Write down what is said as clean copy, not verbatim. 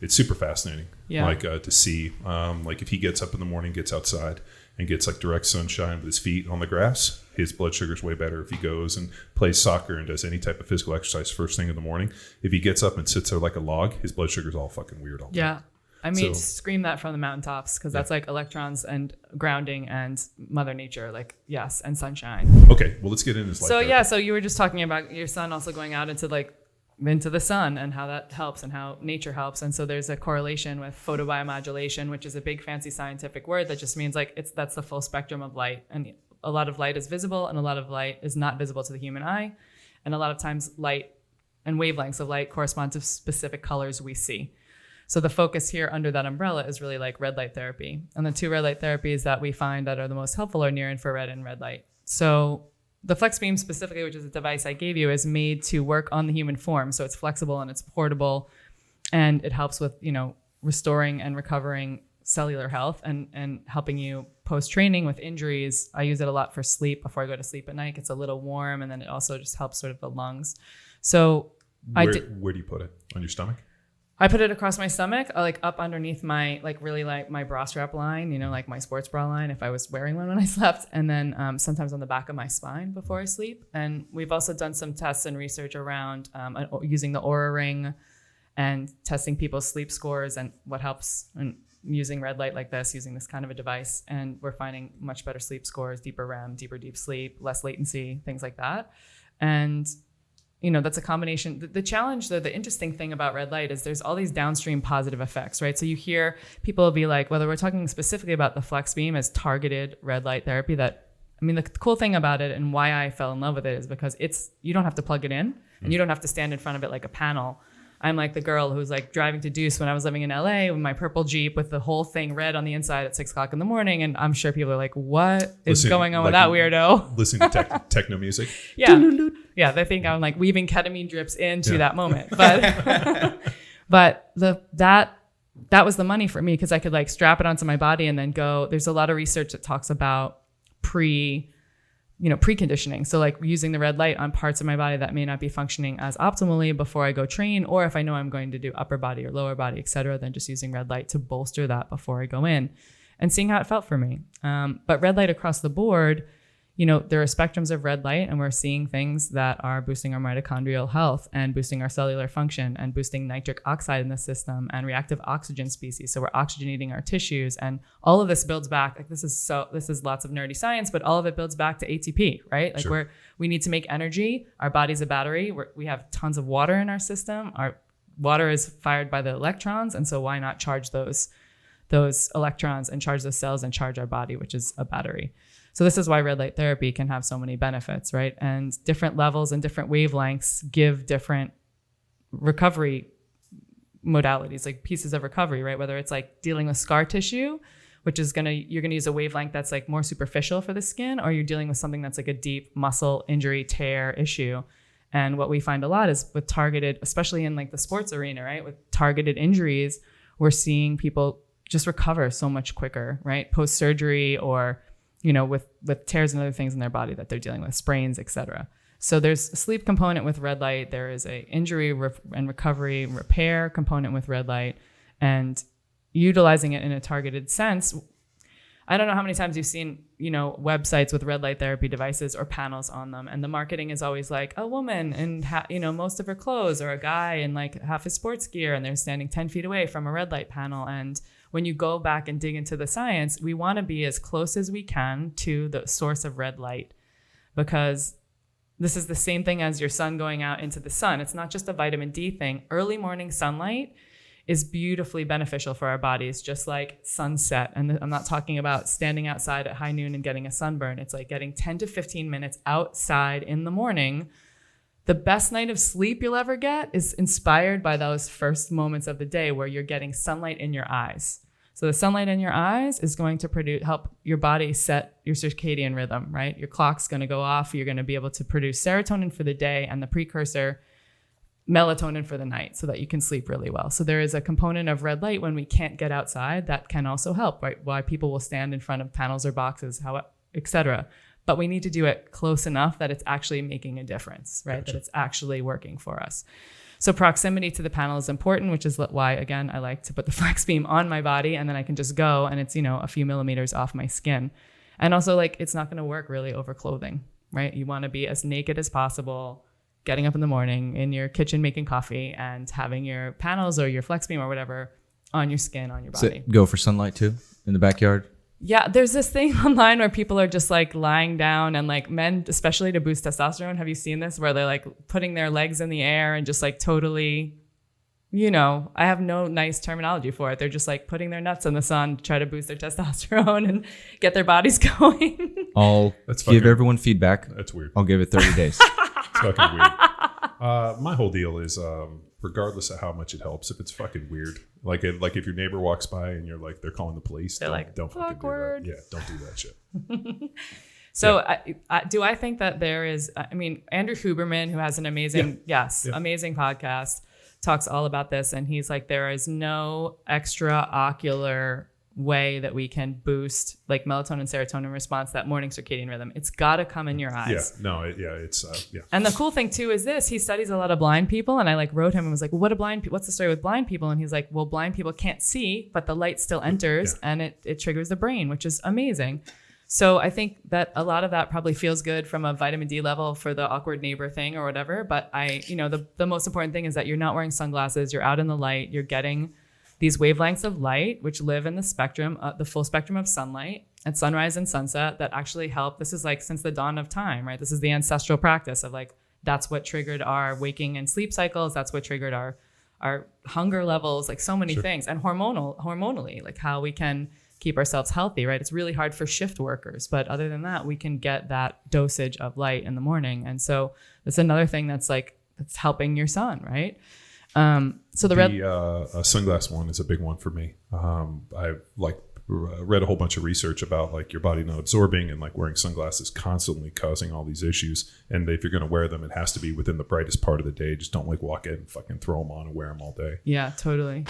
it's super fascinating. Yeah. Like to see, like if he gets up in the morning, gets outside and gets like direct sunshine with his feet on the grass, his blood sugar's way better. If he goes and plays soccer and does any type of physical exercise first thing in the morning, if he gets up and sits there like a log, his blood sugar's all fucking weird all the time. Yeah. I mean, scream that from the mountaintops, because that's like electrons and grounding and Mother Nature, like, yes, and sunshine. Okay, well, let's get into this. So you were just talking about your son also going out into the sun and how that helps and how nature helps. And so there's a correlation with photobiomodulation, which is a big fancy scientific word that just means like that's the full spectrum of light. And a lot of light is visible and a lot of light is not visible to the human eye. And a lot of times light and wavelengths of light correspond to specific colors we see. So the focus here under that umbrella is really like red light therapy. And the 2 red light therapies that we find that are the most helpful are near infrared and red light. So the Flex Beam specifically, which is a device I gave you, is made to work on the human form. So it's flexible and it's portable, and it helps with, restoring and recovering cellular health and helping you post-training with injuries. I use it a lot for sleep before I go to sleep at night. It gets a little warm, and then it also just helps sort of the lungs. So where do you put it? On your stomach? I put it across my stomach, like up underneath my, my bra strap line, like my sports bra line if I was wearing one when I slept. And then sometimes on the back of my spine before I sleep. And we've also done some tests and research around using the Aura Ring and testing people's sleep scores and what helps, and using red light like this, using this kind of a device. And we're finding much better sleep scores, deeper REM, deeper deep sleep, less latency, things like that. And that's a combination. The challenge, though, the interesting thing about red light is there's all these downstream positive effects, right? So you hear people be like, whether we're talking specifically about the Flex Beam as targeted red light therapy, the cool thing about it and why I fell in love with it is because you don't have to plug it in and you don't have to stand in front of it like a panel. I'm like the girl who's like driving to Deuce when I was living in LA with my purple Jeep with the whole thing red on the inside at 6 o'clock in the morning. And I'm sure people are like, what is going on with that weirdo? Listening to techno music. Yeah. Yeah. They think I'm like weaving ketamine drips into that moment. But that was the money for me, because I could like strap it onto my body and then go. There's a lot of research that talks about preconditioning. So like using the red light on parts of my body that may not be functioning as optimally before I go train, or if I know I'm going to do upper body or lower body, et cetera, then just using red light to bolster that before I go in and seeing how it felt for me. But red light across the board, there are spectrums of red light, and we're seeing things that are boosting our mitochondrial health and boosting our cellular function and boosting nitric oxide in the system and reactive oxygen species. So we're oxygenating our tissues, and all of this builds back. Like this is lots of nerdy science, but all of it builds back to ATP, right? Like sure. we need to make energy. Our body's a battery. We have tons of water in our system. Our water is fired by the electrons, and so why not charge those electrons and charge those cells and charge our body, which is a battery. So this is why red light therapy can have so many benefits, right? And different levels and different wavelengths give different recovery modalities, like pieces of recovery, right? Whether it's like dealing with scar tissue, which is you're gonna use a wavelength that's like more superficial for the skin, or you're dealing with something that's like a deep muscle injury, tear issue. And what we find a lot is with targeted, especially in like the sports arena, right? With targeted injuries, we're seeing people just recover so much quicker, right? Post-surgery, or with tears and other things in their body that they're dealing with, sprains, et cetera. So there's a sleep component with red light. There is a injury and recovery repair component with red light, and utilizing it in a targeted sense. I don't know how many times you've seen, websites with red light therapy devices or panels on them. And the marketing is always like a woman in, most of her clothes, or a guy in like half his sports gear, and they're standing 10 feet away from a red light panel. And when you go back and dig into the science, we want to be as close as we can to the source of red light, because this is the same thing as your sun going out into the sun. It's not just a vitamin D thing. Early morning sunlight is beautifully beneficial for our bodies, just like sunset. And I'm not talking about standing outside at high noon and getting a sunburn. It's like getting 10 to 15 minutes outside in the morning. The best night of sleep you'll ever get is inspired by those first moments of the day where you're getting sunlight in your eyes. So the sunlight in your eyes is going to help your body set your circadian rhythm, right? Your clock's going to go off. You're going to be able to produce serotonin for the day and the precursor melatonin for the night, so that you can sleep really well. So there is a component of red light when we can't get outside that can also help, right? Why people will stand in front of panels or boxes, et cetera. But we need to do it close enough that it's actually making a difference, right? Gotcha. That it's actually working for us. So proximity to the panel is important, which is why, again, I like to put the flex beam on my body and then I can just go and it's, a few millimeters off my skin. And also like, it's not going to work really over clothing, right? You want to be as naked as possible, getting up in the morning in your kitchen, making coffee and having your panels or your flex beam or whatever on your skin, on your body. So go for sunlight too in the backyard? Yeah, there's this thing online where people are just like lying down and like men, especially to boost testosterone. Have you seen this? Where they're like putting their legs in the air and just like totally, I have no nice terminology for it. They're just like putting their nuts in the sun to try to boost their testosterone and get their bodies going. I'll give everyone feedback. That's weird. I'll give it 30 days. It's fucking weird. My whole deal is regardless of how much it helps, if it's fucking weird, like if your neighbor walks by and you're like, they're calling the police, they're don't fucking awkward. do that. Yeah, don't do that shit. So do I think that there is, Andrew Huberman, who has an amazing, amazing podcast, talks all about this. And he's like, there is no extraocular way that we can boost like melatonin, serotonin response, that morning circadian rhythm. It's got to come in your eyes. It's. And the cool thing too is this: he studies a lot of blind people, and I like wrote him and was like, well, what's the story with blind people? And he's like, well, blind people can't see, but the light still enters and it triggers the brain, which is amazing. So I think that a lot of that probably feels good from a vitamin D level for the awkward neighbor thing or whatever. But the most important thing is that you're not wearing sunglasses, you're out in the light, you're getting these wavelengths of light, which live in the spectrum, the full spectrum of sunlight at sunrise and sunset, that actually help. This is like since the dawn of time, right? This is the ancestral practice of like, that's what triggered our waking and sleep cycles. That's what triggered our hunger levels, like so many things. And hormonally, like how we can keep ourselves healthy, right? It's really hard for shift workers, but other than that, we can get that dosage of light in the morning. And so that's another thing that's helping your sun, right? So the sunglass one is a big one for me. I read a whole bunch of research about like your body not absorbing and like wearing sunglasses constantly causing all these issues. And if you're going to wear them, it has to be within the brightest part of the day. Just don't like walk in and fucking throw them on and wear them all day. Yeah, totally.